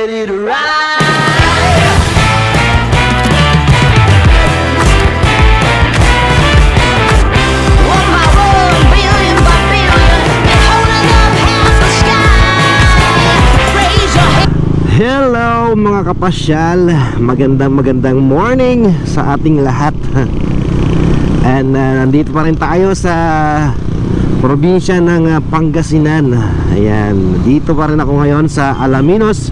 ready to ride. On my road, billion by billion, and holding up half the sky. Raise your hand. Hello mga kapasyal, magandang morning sa ating lahat. And nandito pa rin tayo sa probinsya ng Pangasinan. Ayan, dito pa rin ako ngayon sa Alaminos.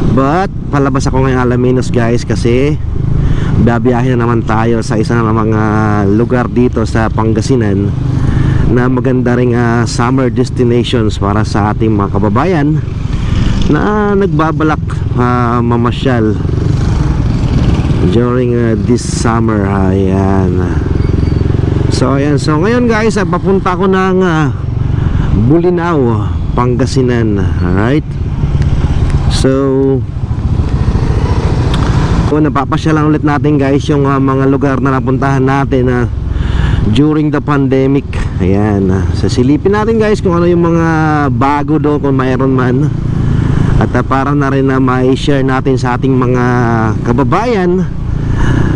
But palabas ako ngayon Alaminos guys, kasi babiyahin na naman tayo sa isa ng mga lugar dito sa Pangasinan na maganda ring summer destinations para sa ating mga kababayan na nagbabalak mamasyal during this summer. Ayan. So ayan, so ngayon guys, papunta ko ng Bolinao, Pangasinan. Alright. So napapasyalan ulit natin guys yung mga lugar na napuntahan natin during the pandemic. Ayan, sasilipin natin guys kung ano yung mga bago doon, kung mayroon man. At para na rin na ma-share natin sa ating mga kababayan,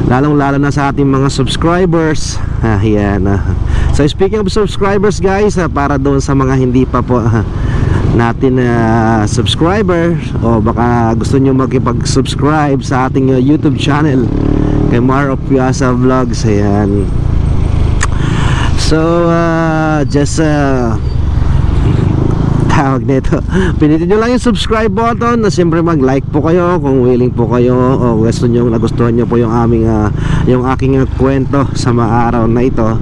lalong-lalo na sa ating mga subscribers. Ayan. So speaking of subscribers guys, para doon sa mga hindi pa po natin subscriber, o baka gusto nyo makipag-subscribe sa ating YouTube channel kay Mar of Piazza Vlogs. Ayan. So just tawag nito, pinitin nyo lang yung subscribe button, na siyempre mag-like po kayo kung willing po kayo, o gusto nyo, nagustuhan nyo po yung aming yung aking kwento sa mga araw na ito.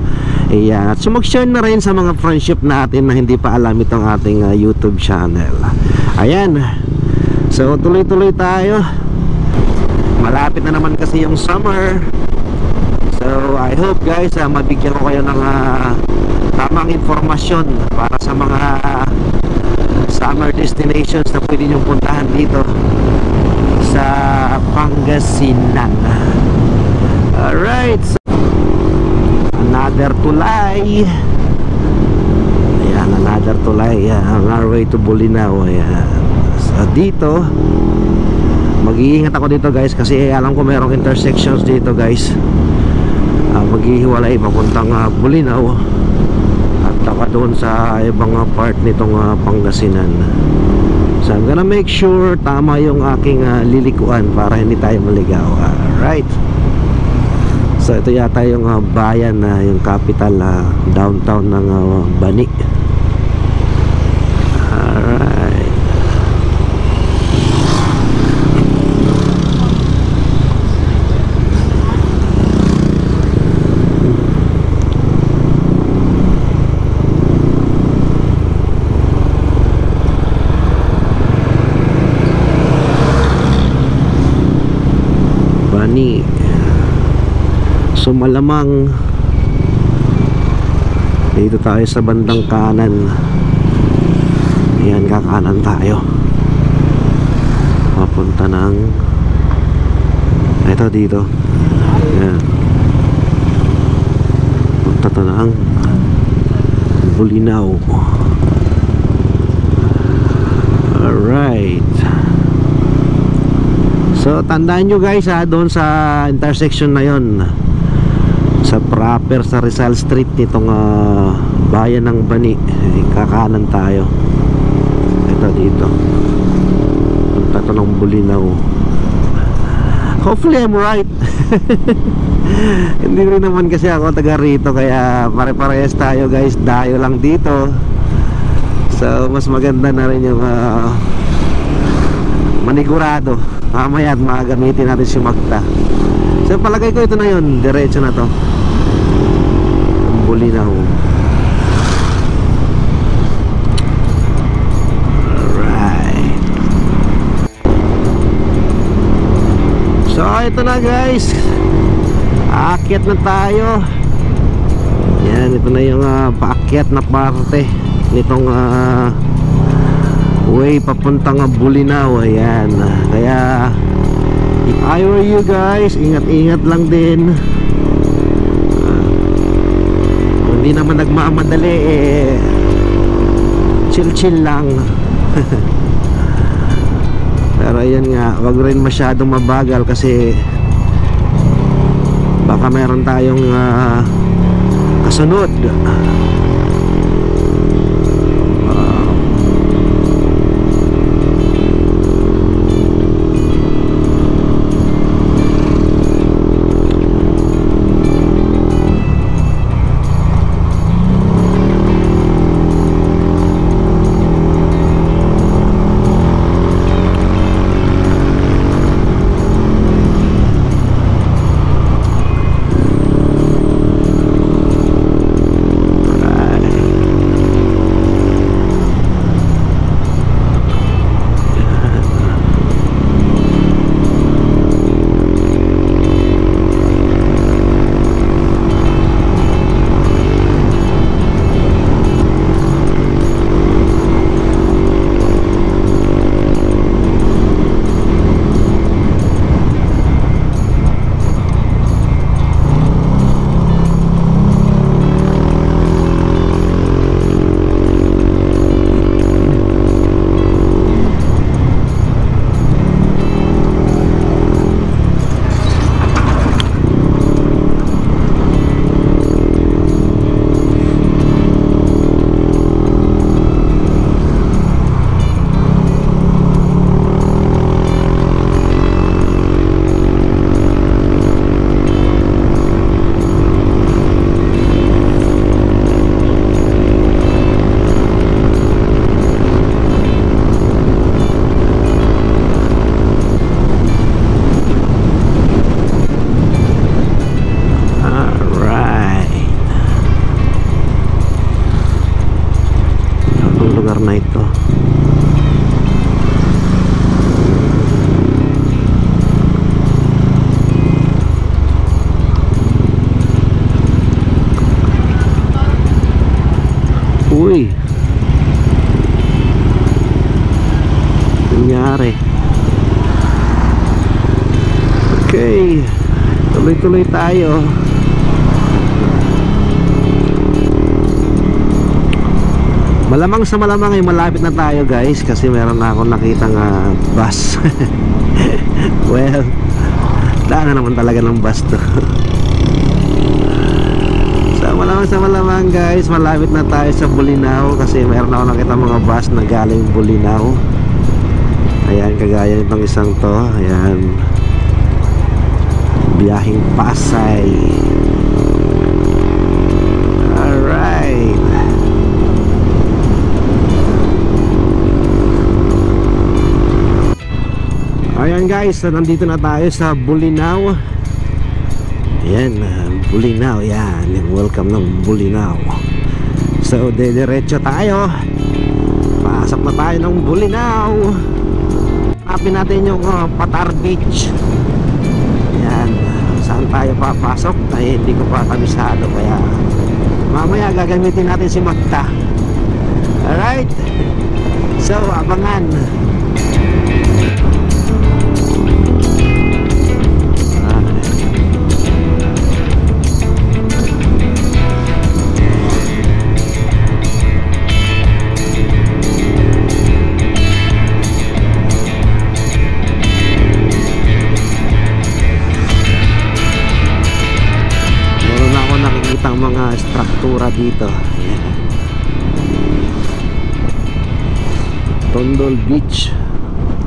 Ayan. At so mag-share na rin sa mga friendship natin na hindi pa alam itong ating YouTube channel. Ayan. So tuloy-tuloy tayo. Malapit na naman kasi yung summer. So I hope guys, mabigyan ko kayo ng tamang informasyon para sa mga summer destinations na pwede nyong puntahan dito sa Pangasinan. Alright, so another tulay. Ayan, another tulay on our way to Bolinao. Ayan. So dito mag-iingat ako dito guys, kasi alam ko merong intersections dito guys. Maghihiwalay papuntang Bolinao at taka doon sa ibang part nitong Pangasinan. So I'm gonna make sure tama yung aking lilikuan para hindi tayo maligaw. Alright. So ito yata yung bayan, yung capital, downtown ng Bani. Alright. Bani. So malamang dito tayo sa bandang kanan. Ayan, kakanan tayo papunta ng ito dito. Ayan, punta to ng Bolinao. Alright. So tandaan nyo guys, doon sa intersection na yon, sa proper sa Rizal Street nitong bayan ng Bani, kakanan tayo. Ito dito, punta to ng Bolinao. Hopefully I'm right. Hindi rin naman kasi ako taga rito, kaya pare-parehas tayo guys, dayo lang dito. So mas maganda na rin yung manigurado mamaya at magamitin natin si Magda. So palagay ko ito na yun, diretso na to Bolinao. Alright. So ito na guys, aakyat na tayo. Yan, ito na yung paakyat na parte nitong way papuntang Bolinao. Ayan, kaya if I were you guys, ingat-ingat lang din. Kung hindi naman nagmamadali, chill-chill lang. Pero yan nga, wag rin masyadong mabagal kasi baka meron tayong kasunod. Na ito. Uy, nangyari. Okay, tuloy-tuloy tayo. Malamang sa malamang ay malapit na tayo guys, kasi meron na akong nakitang bus. Well, daan naman talaga ng bus to. Sa malamang guys, malapit na tayo sa Bolinao, kasi meron ako nakita mga bus na galing Bolinao. Ayan, kagaya nitong isang to. Ayan, biyaheng Pasay. Alright. Ayan guys, nandito na tayo sa Bolinao. Ayan, Bolinao. Ayan, welcome ng Bolinao. So, diretso tayo. Pasok na tayo ng Bolinao. Hanapin natin yung Patar Beach. Ayan, saan tayo papasok? Ay, hindi ko pa kabisado, kaya mamaya gagamitin natin si Magda. Alright, so abangan. Mga struktura dito. Ayan. Tondol Beach,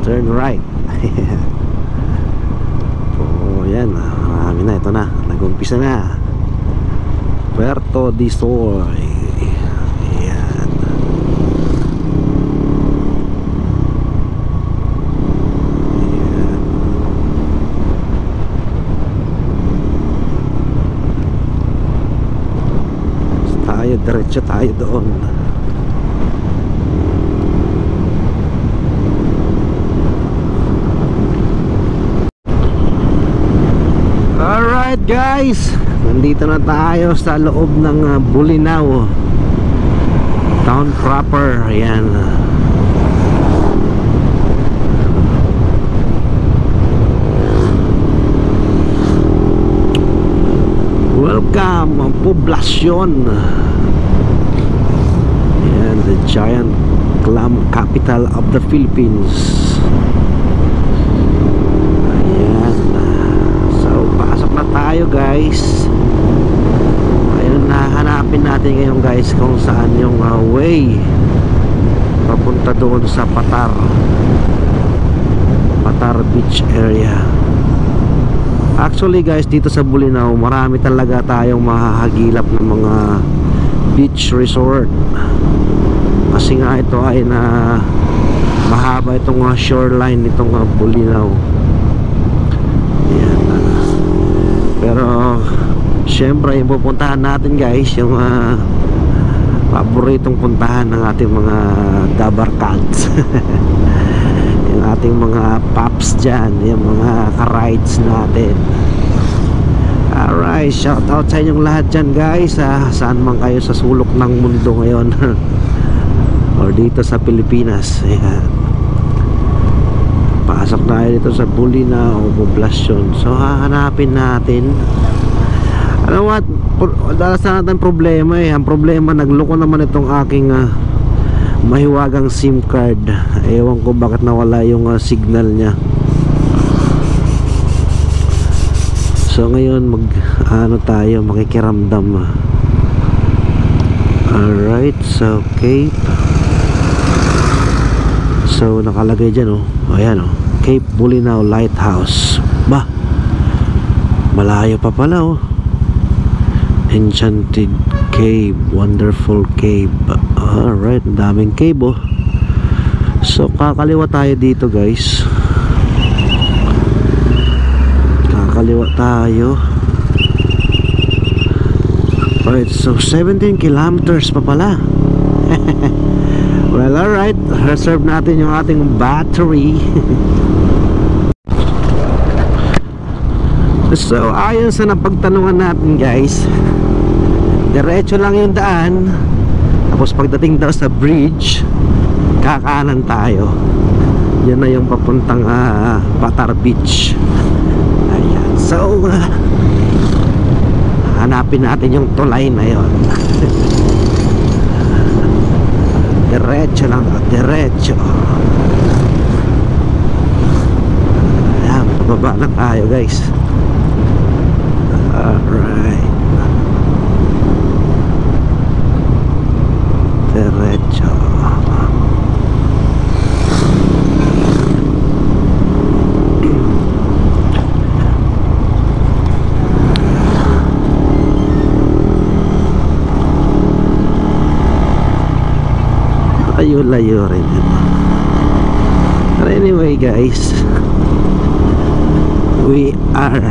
turn right. Oh, yan, marami na. Ito na, nag-umpisa na. Puerto de Soy. Ayan. Diretso tayo doon. Alright guys, nandito na tayo sa loob ng Bolinao town proper. Ayan. Welcome, poblasyon. The giant clam capital of the Philippines. guys. Ayun, hanapin natin ngayon guys kung saan yung way papunta doon sa Patar Beach area. Actually guys, dito sa Bolinao marami talaga tayong mahahagilap ng mga beach resort, kasi nga ito ay mahaba itong shoreline nitong Bolinao. Ayan. Pero syempre yung pupuntahan natin guys, yung paboritong puntahan ng ating mga dabarkads. Yung ating mga paps dyan, yung mga ka-rides natin. Alright, shout out sa inyong lahat dyan guys, saan man kayo sa sulok ng mundo ngayon. Or dito sa Pilipinas. Ayan. Pasok tayo dito sa Bolinao Poblacion. So hahanapin natin. Ano what? Dalas na natin problema eh. Ang problema, nagloko naman itong aking mahiwagang SIM card. Ewan ko bakit nawala yung signal niya. So ngayon tayo makikiramdam. Alright, so Cape. So nakalagay dyan ayan Cape Bolinao Lighthouse. Bah, malayo pa pala Enchanted Cave, Wonderful Cave. Alright, ang daming cave So kakaliwa tayo dito guys. Kakaliwa tayo. Alright, so 17 kilometers pa pala. Well, alright, reserve natin yung ating battery. So ayon sa napagtanungan natin guys, diretso lang yung daan, tapos pagdating daw sa bridge, kakanan tayo. Yan na yung papuntang Patar Beach. Ayan. So hanapin natin yung tulay na yun. Diretso lang, diretso. Ayan, pababa na tayo guys. Alright, diretso. Layo rin. But anyway guys, we are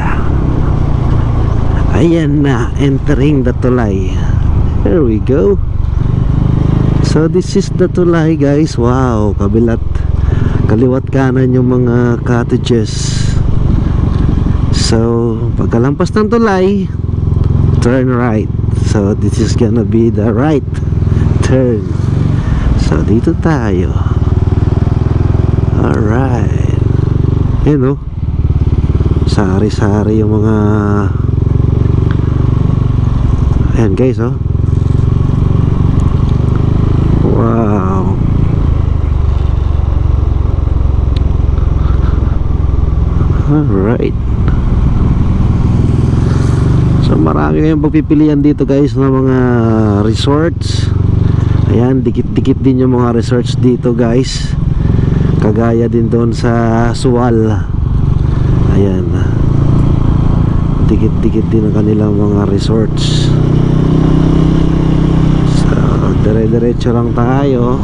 ayan na, entering the tulay. Here we go. So this is the tulay guys. Wow, kaliwat kanan yung mga cottages. So pagkalampas ng tulay, turn right. So this is gonna be the right turn. So dito tayo. Alright. Yun sari-sari yung mga ayan guys wow. Alright. So marami kayong pagpipilian dito guys ng mga resorts. Ayan, dikit-dikit din yung mga resorts dito guys. Kagaya din doon sa Sual. Ayan, dikit-dikit din ang kanilang mga resorts. So dire-diretso lang tayo.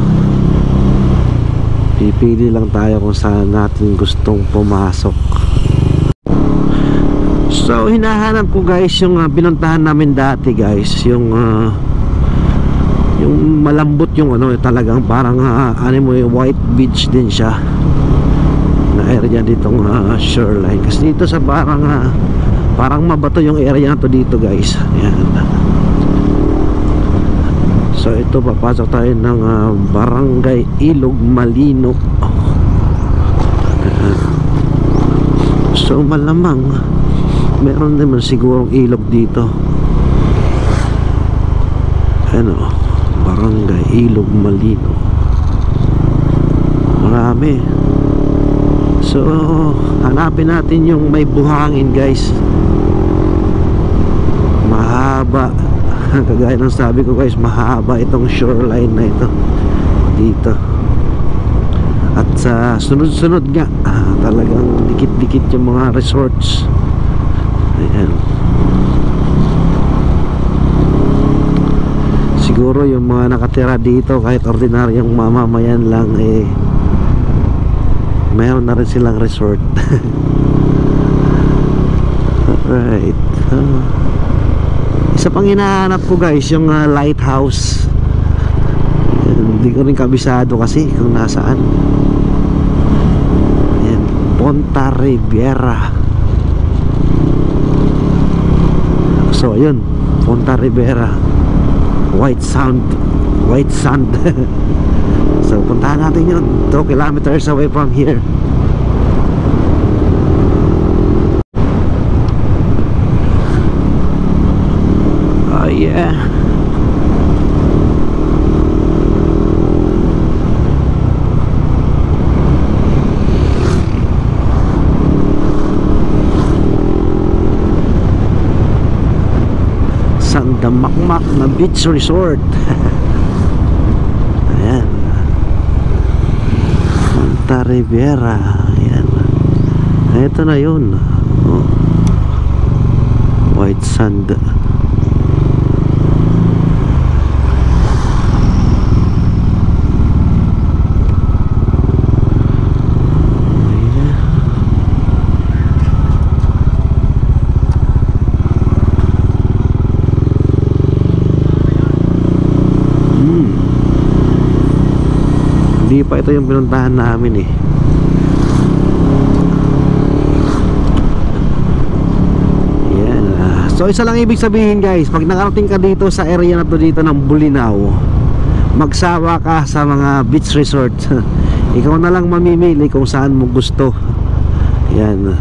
Pipili lang tayo kung saan natin gustong pumasok. So hinahanap ko guys yung pinuntahan namin dati guys, yung malambot yung talagang parang white beach din siya na area ditong shoreline. Kasi dito sa parang mabato yung area na to dito guys. Ayan. So ito, papasok tayo ng Barangay Ilog Malino. So malamang meron naman sigurong ilog dito. Ano, Barangay Ilog Malino. Marami. So hanapin natin yung may buhangin guys. mahaba. Kagaya ng sabi ko guys, mahaba itong shoreline na ito dito. At sa sunod-sunod nga, talagang dikit-dikit yung mga resorts. Ayan. Siguro yung mga nakatira dito, kahit ordinaryong mamamayan lang, mayroon na rin silang resort. Alright. Isa pang hinahanap ko guys, yung lighthouse. Hindi ko rin kabisado kasi kung nasaan. Ayan, Ponta Ribera. So yun, Ponta Ribera, White Sand. So puntahan natin yun, 2 kilometers away from here. Oh yeah. Sandamakmak na beach resort. Ayan, Ponta Ribera. Ayan, ito na yun. Oh. White sand. Hindi pa ito yung pinuntahan namin eh. Yan. So isa lang ibig sabihin guys, pag nakarating ka dito sa area na to dito ng Bolinao, magsawa ka sa mga beach resort. Ikaw na lang mamimili kung saan mo gusto. Yan.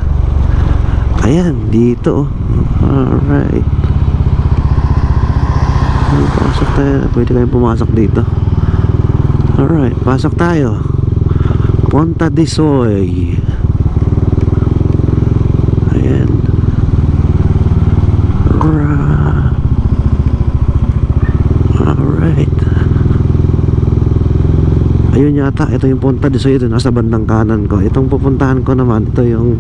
Ayan, dito. Alright. Pasok tayo. Pwede kayong pumasok dito. Alright, pasok tayo. Ponta Disoy. Ayan. Alright. Ayun yata, ito yung Ponta Disoy. Ito nasa bandang kanan ko. Itong pupuntahan ko naman, ito yung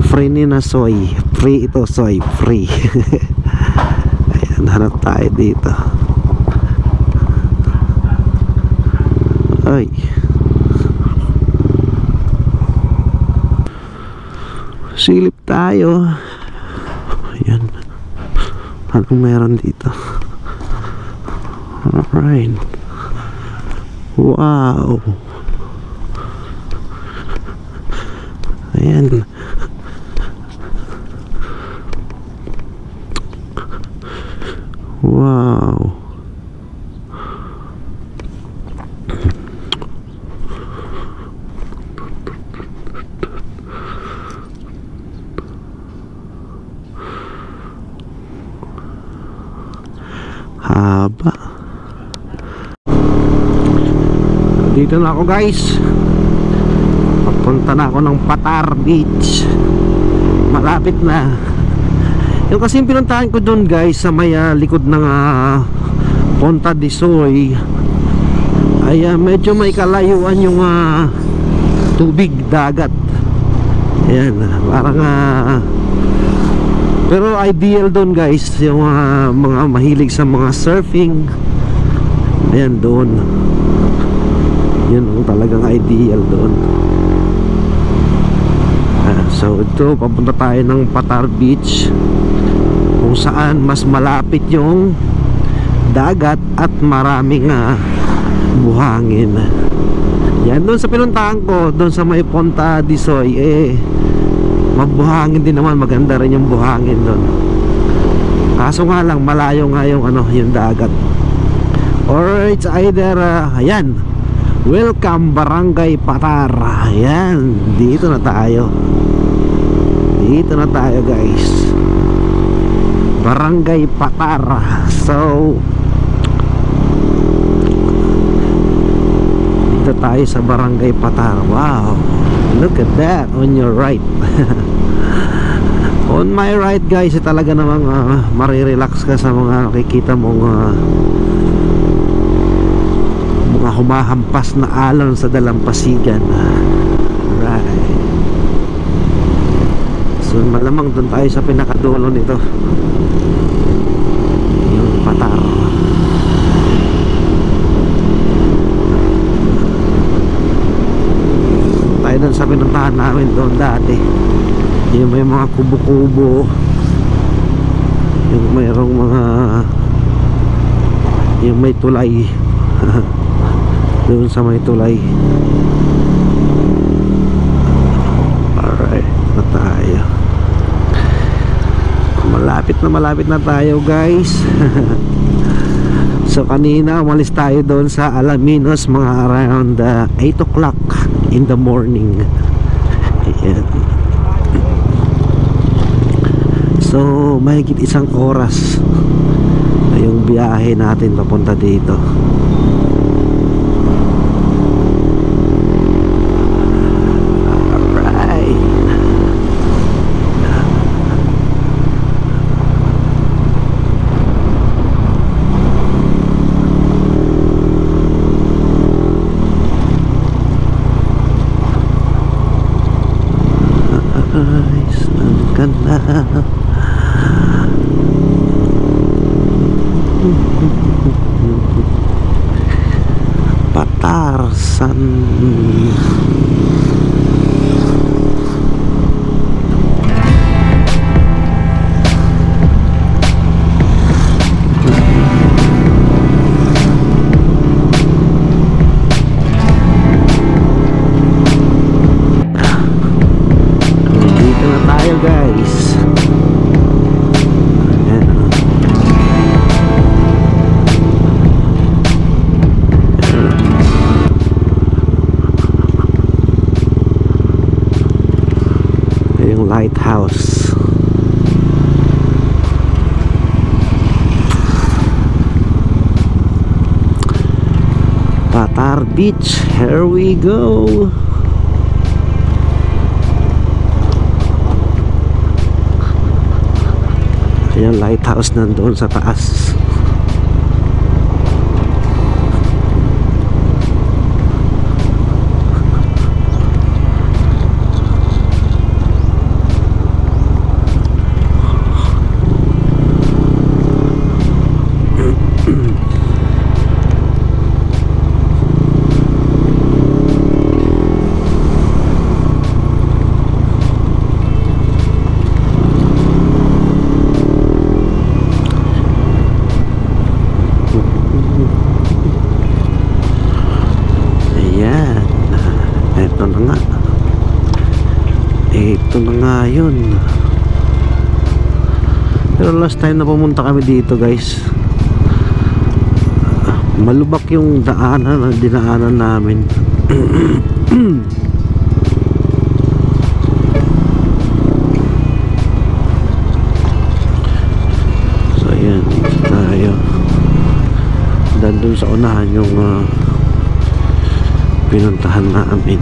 Frenina Soy. Free ito, soy. Free. Ayan, hanap tayo dito. Ay. Silip tayo. Ayan. Anong meron dito? Alright. Wow. Ayan. Wow. Haba. Dito na ako guys. Papunta na ako ng Patar Beach. Malapit na. Yung kasi pinuntahan ko doon guys sa may likod ng Ponta Disoy ay medyo may kalayuan yung tubig, dagat. Ayan, parang pero ideal doon guys yung mga mahilig sa mga surfing. Ayan, doon yun talagang ideal doon. So ito, papunta tayo ng Patar Beach, kung saan mas malapit yung dagat at maraming buhangin. Yan, doon sa pinuntahan ko, doon sa may Ponta Disoy, mabuhangin din naman, maganda rin yung buhangin doon. Kaso nga lang, malayo nga yung yung dagat. Or it's either ayan, welcome Barangay Patar. Ayan, dito na tayo. Dito na tayo guys, Barangay Patar. So dito tayo sa Barangay Patar. Wow, look at that on your right. On my right guys, talaga namang marirelax ka sa mga nakikita mong mga humahampas na alon sa dalampasigan. Right. So malamang doon tayo sa pinakadulo nito, yung Patar. Tayo doon sa pinuntahan namin doon dati, yung may mga kubo-kubo, yung mayroong mga, yung may tulay. Doon sa may tulay. Alright, na tayo. Malapit na tayo guys. So kanina umalis tayo doon sa Alaminos mga around 8 o'clock in the morning. Ayan. So mahigit isang oras na yung biyahe natin papunta dito. Patarsan. Dito na tayo guys. Lighthouse. Patar Beach, here we go. Yung lighthouse nandoon sa taas. Ito na nga yun. Pero last time na pumunta kami dito guys, malubak yung daanan na dinaanan namin. So ayan, dito tayo. Doon sa unahan yung pinuntahan namin.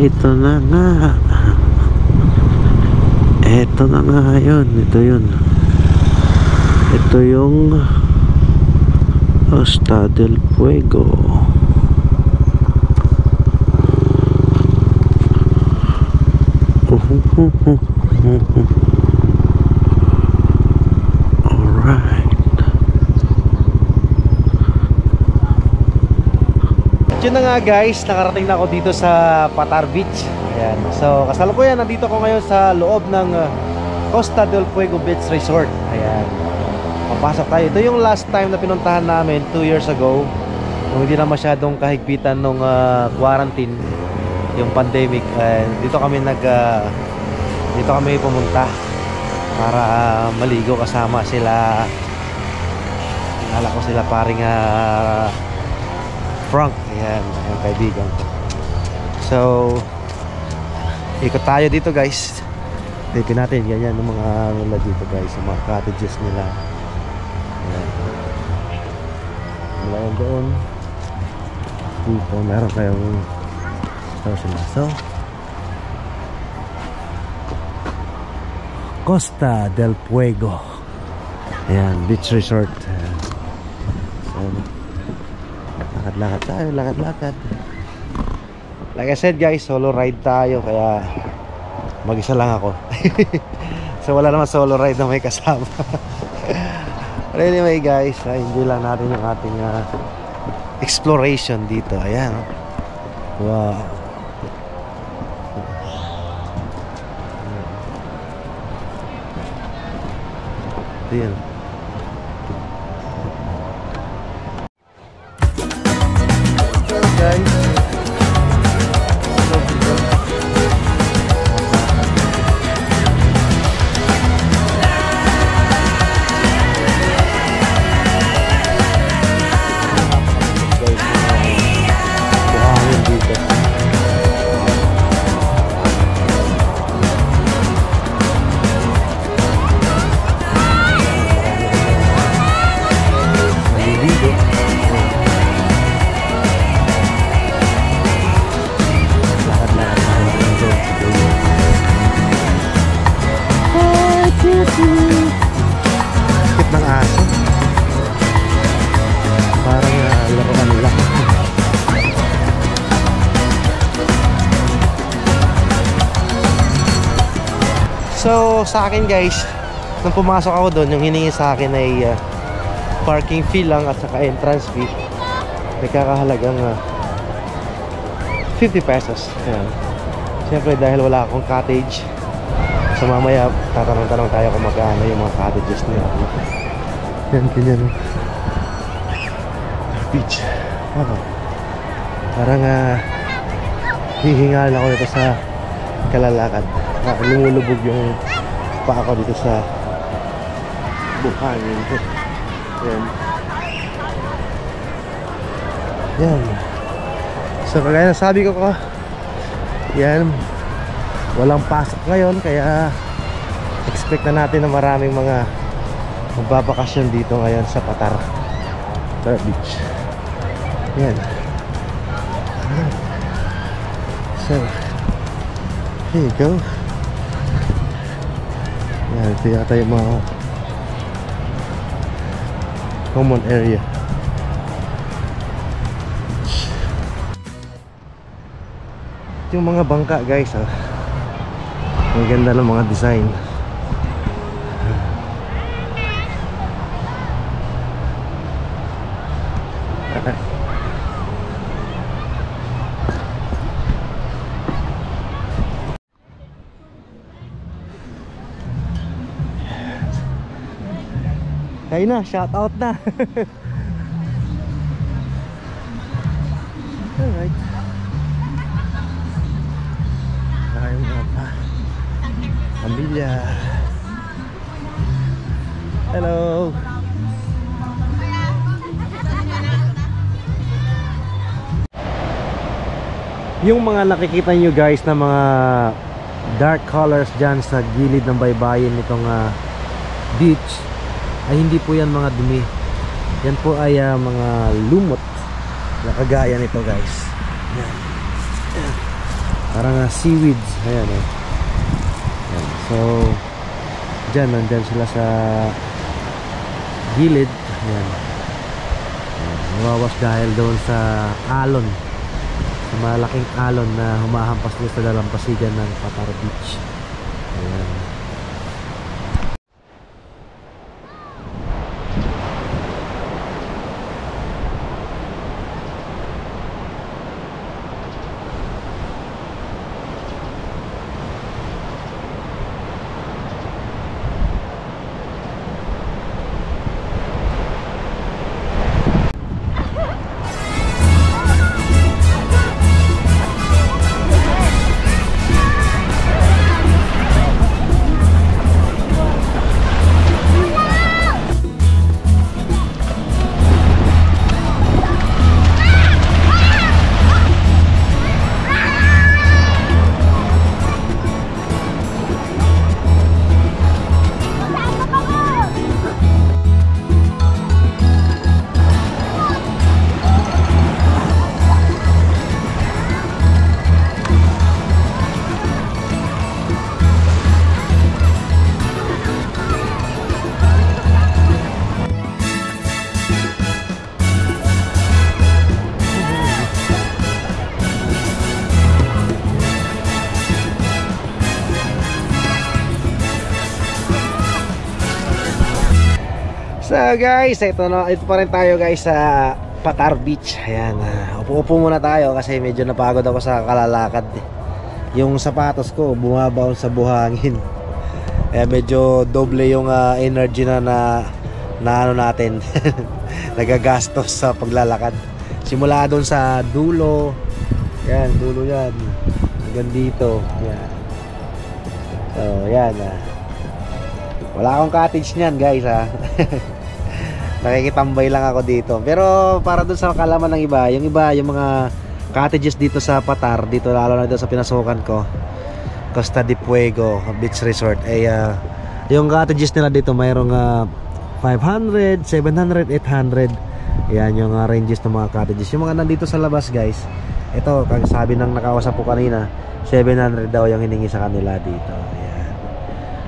Ito na nga. Ito na nga yun. Ito yun. Ito yung Costa del Fuego. Alright. Yun na nga guys, nakarating na ako dito sa Patar Beach. Ayan. So kasalukuyan nandito ko ngayon sa loob ng Costa del Fuego Beach Resort. Ayan. Papasok tayo. Ito yung last time na pinuntahan namin 2 years ago. Kung hindi na masyadong kahigpitan nung quarantine, yung pandemic. Dito kami dito kami pumunta para maligo kasama sila. Nala ko sila paring Frank. Ayan, yung kaibigan ko. So, ikot tayo dito guys. Tignan natin ganyan yung mga nila dito guys, yung mga cottages nila. Ayan. Mula yun doon. Dito meron kayong so Costa del Fuego. Ayan, beach resort. Ayan. So, lakad-lakad tayo, lakad-lakad. Like I said guys, solo ride tayo, kaya mag-isa lang ako. So wala naman solo ride na may kasama. But anyway guys, enjoy lang natin yung ating exploration dito. Ayan. Wow. Ayan. Guys, sakit ng aso. Parang laruan nila. So sa akin guys, nung pumasok ako doon, yung hiningi sa akin ay parking fee lang at saka entrance fee. May kakahalagang 50 pesos. Ayan. Siyempre dahil wala akong cottage, so mamaya tatanong-tanong tayo kung magkano yung mga cottages nila. Yan, ganyan. Beach. Wow. Parang hihingal ako dito sa kalalakad. Lumulubog yung paa ko dito sa buhangin. Yan. Yan. So kagaya na sabi ko yan, walang pasok ngayon, kaya expect na natin na maraming mga magbabakasyon dito ngayon sa Patar Beach. Yan. So here you go. Yan, ito yata yung mga common area. Ito yung mga bangka guys, ang ganda ng mga design. Kaya na, shout out na. Alright. Ayun nga pa. Pamilya. Hello. Yung mga nakikita nyo guys na mga dark colors dyan sa gilid ng baybayin nitong beach, ay hindi po yan mga dumi. Yan po ay mga lumot na kagaya nito guys. Yan. Yan. Parang seaweeds. Ayan eh. Yan. So dyan, nandyan sila sa gilid. Ayan. Ayan. Nawawas dahil doon sa alon, sa malaking alon na humahampas nila sa dalampasigan ng Patar Beach. Ayan. So guys, ito pa rin tayo guys sa Patar Beach. Ayan, upo-upo muna tayo kasi medyo napagod ako sa kalalakad. Yung sapatos ko bumabaon sa buhangin. Kaya medyo doble yung energy na ano natin. Nagagastos sa paglalakad. Simula doon sa dulo. Yan, dulo yan. Hanggang dito. Yan. So, yan. Wala akong cottage niyan, guys, ha. Nakikitambay lang ako dito. Pero para doon sa kalaman ng iba, yung mga cottages dito sa Patar, dito lalo na dito sa pinasukan ko, Costa de Fuego Beach Resort, yung cottages nila dito mayroong 500, 700, 800. Yan yung ranges ng mga cottages. Yung mga nandito sa labas, guys, ito, sabi ng nakausap ko kanina, 700 daw yung hiningi sa kanila dito. Ayan.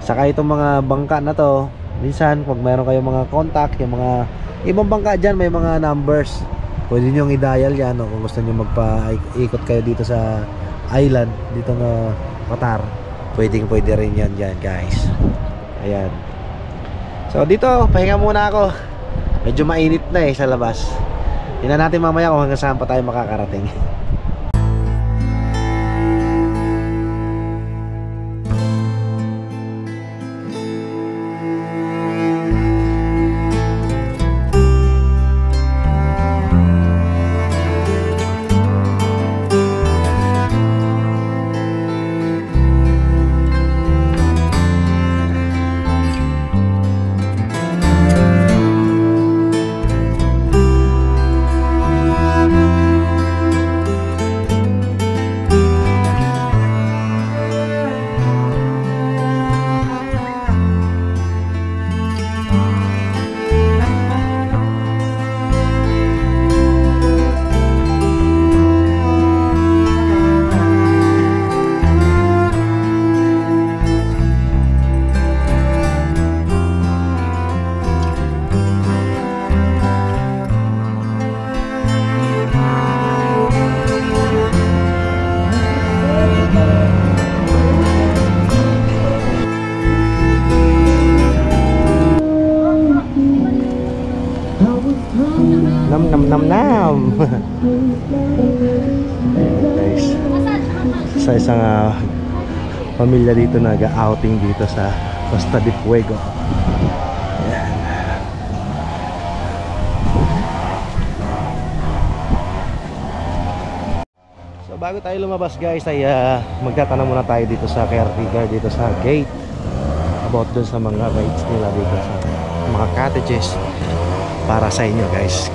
Saka itong mga bangka na to, minsan pag mayroon kayong mga contact, yung mga ibang bangka dyan, may mga numbers, pwede nyo i-dial yan, o kung gusto nyo magpa-ikot kayo dito sa island, dito na Patar, pwede rin yan dyan, guys. Ayan. So dito, pahinga muna ako. Medyo mainit na sa labas. Tingnan natin mamaya kung hanggang saan pa tayo makakarating. Nam. Guys, sa isang pamilya dito nag-outing dito sa Costa de Fuego. Ayan. So bago tayo lumabas, guys, ay magtatanong muna tayo dito sa caretaker dito sa gate about dun sa mga rates nila dito sa mga cottages para sa inyo, guys.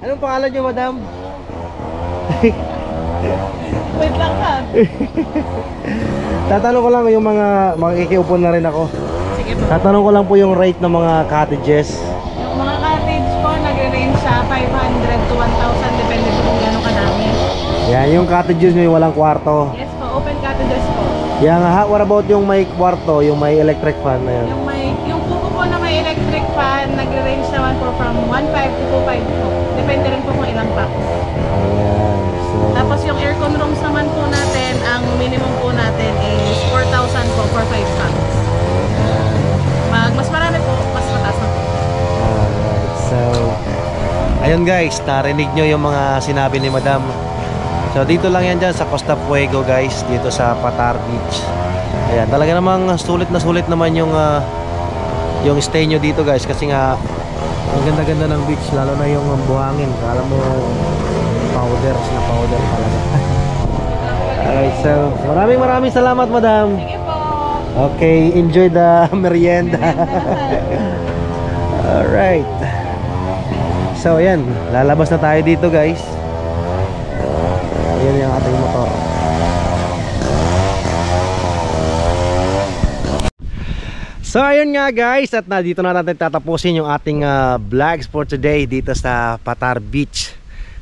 Anong pangalan nyo, madam? Wait lang ka. Tatanong ko lang yung mga makikiupo na rin ako. Sige po. Tatanong ko lang po yung rate ng mga cottages. Yung mga cottage po, nagre-range sa 500 to 1,000 depende po kung gano'ng kadami. Yan, yung cottages nyo yung walang kwarto. Yes po, open cottages po. Yan nga, what about yung may kwarto, yung may electric fan na yan? Yung kuko po na may electric fan, nagre-range naman po from 1.5 to 2.5 po. Depende rin po kung ilang pack. Ayan, so... Tapos yung aircon rooms naman po natin, ang minimum po natin is 4,000 po for 5 packs. Mas marami po, mas mataas na po. Alright, so... Ayun, guys, narinig nyo yung mga sinabi ni madam. So dito lang yan dyan sa Costa Fuego, guys, dito sa Patar Beach. Ayan, talaga namang sulit naman yung stay nyo dito, guys, kasi nga ang ganda-ganda ng beach, lalo na yung buhangin. Kala mo powder talaga. Alright, so maraming salamat, madam. Sige po. Okay, enjoy the merienda. Alright. So ayan, lalabas na tayo dito, guys. Ayan yung ating motor. So ayun nga, guys, at dito na natin tatapusin yung ating vlogs for today dito sa Patar Beach,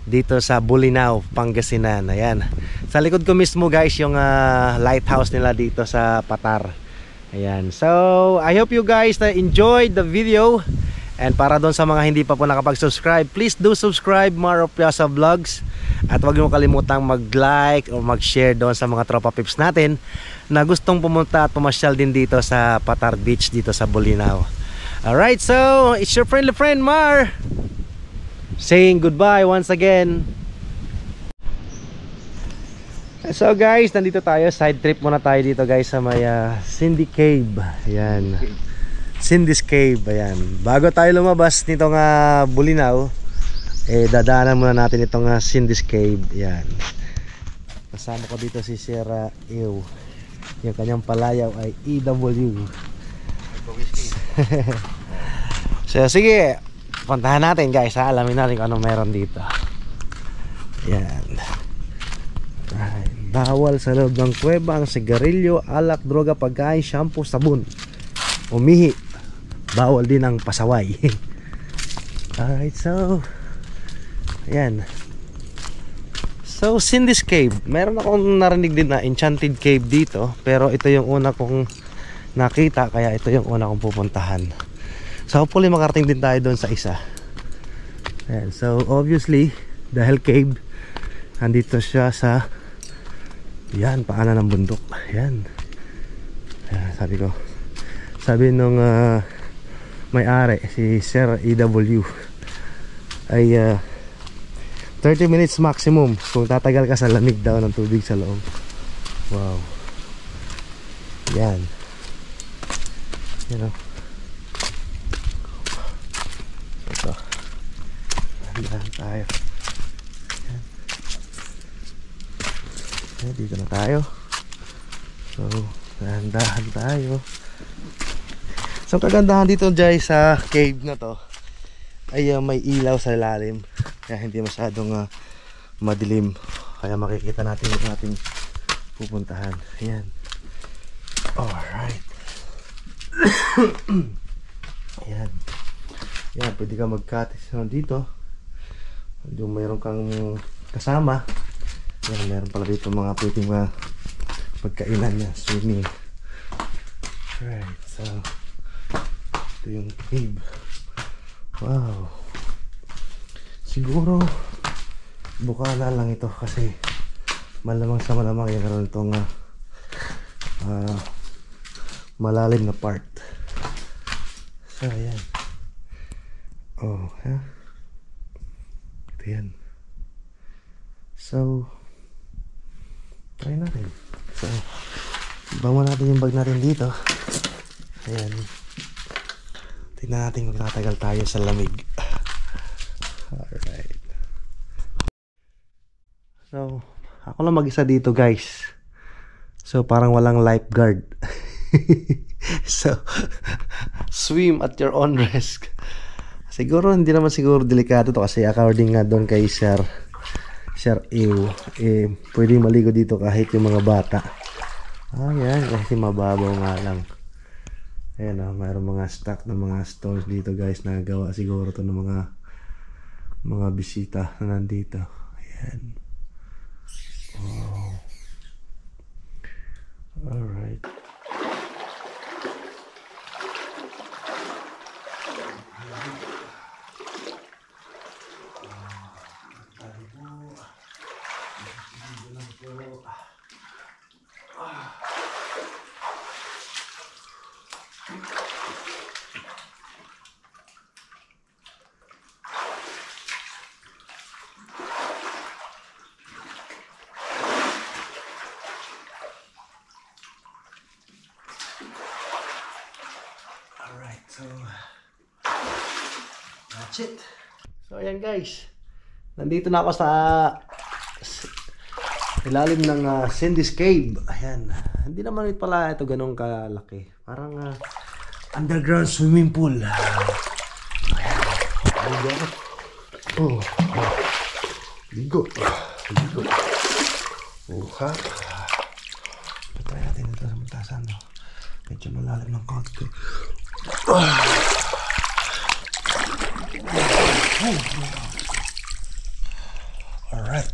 dito sa Bolinao, Pangasinan. Ayan, sa likod ko mismo, guys, yung lighthouse nila dito sa Patar. Ayan, so I hope you guys enjoyed the video. And para doon sa mga hindi pa po nakapag-subscribe, please do subscribe, Maro Piazza Vlogs. At huwag niyo kalimutang mag-like o mag-share doon sa mga tropa pips natin na gustong pumunta at pumasyal din dito sa Patar Beach dito sa Bolinao. Alright, so it's your friendly friend Mar saying goodbye once again. So guys, nandito tayo, side trip muna tayo dito guys sa may Cindy Cave. Ayan, Cindy's Cave. Ayan, bago tayo lumabas nitong Bulinaw, dadaanan muna natin itong Cindy's Cave. Ayan, kasama ko dito si Sierra Ew. Yung kanyang palayaw ay EW. So sige, puntahan natin guys, alamin natin kung ano meron dito. Ayan. Bawal sa loob ng kuweba ang sigarilyo, alak, droga, pagkain, shampoo, sabon, umihi. Bawal din ang pasaway. Alright, so ayan. So Cindy's Cave, meron akong narinig din na enchanted cave dito, pero ito yung una kong nakita, kaya ito yung una kong pupuntahan. So hopefully makarating din tayo doon sa isa. Ayan, so obviously dahil cave, andito siya sa yan, paanan ng bundok. Yan. Sabi nung may-ari, si Sir EW, ay 30 minutes maximum kung tatagal ka sa lamig daw ng tubig sa loob. Wow. Yan. You know. Ito. Andahan tayo. Dito na tayo. So, dahan-dahan tayo. So, kagandahan dito guys sa cave na to ay may ilaw sa ilalim, kaya hindi masyadong madilim, kaya makikita natin yung ating pupuntahan. Ayan. Alright. Ayan. Ayan, pwede ka mag-cottage dito. Yung mayroon kang kasama. Yan, meron pala dito mga pwedeng pagkainan niya, swimming. Right, so ito yung cave. Wow. Siguro buka na lang ito kasi malamang sa malamang yung meron itong malalim na part. So ayan. Oh, ha? Ito yan. So try natin. So, bawa natin yung bag natin dito. Ayan. Tingnan natin kung tatagal tayo sa lamig. Alright. So, ako lang mag-isa dito guys. So, parang walang lifeguard. So, swim at your own risk. Siguro, hindi naman siguro delikado to kasi according nga doon kay Sir Ew, pwede maligo dito kahit yung mga bata. Ayan, kasi mababaw nga lang. Ayan, mayroong mga stock ng mga stores dito guys, nagawa siguro to ng mga bisita na nandito. Ayan. Wow. Alright. Alright, so that's it. So ayan guys, nandito na ako sa ilalim ng Cindy's Cave. Ayan, hindi naman pala ito ganun kalaki, parang underground swimming pool. Ayan. Oh, ligo. Ha? Patry natin ito sa matasan. Medyo malalim ng konti. Alright.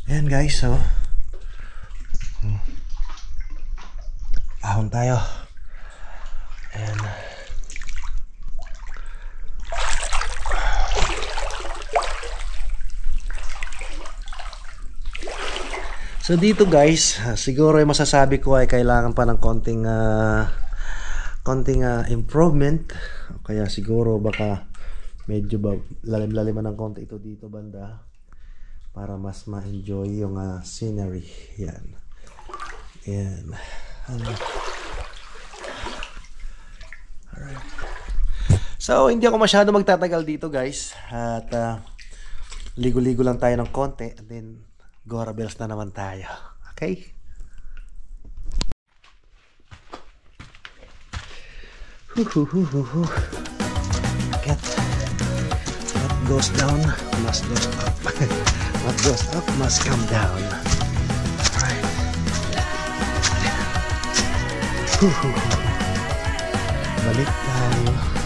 Ayan guys, so ahon tayo. And so dito guys, siguro yung masasabi ko ay kailangan pa ng konting konting improvement. Kaya siguro baka medyo lalim-laliman ng konti ito dito banda para mas ma-enjoy yung scenery. Yan. Yan. Alright. So, hindi ako masyado magtatagal dito guys. At ligo-ligo lang tayo ng konti. And then, Gora Bells na naman tayo. Okay? What goes down must go up. What goes up must come down. Alright. Balik tayo.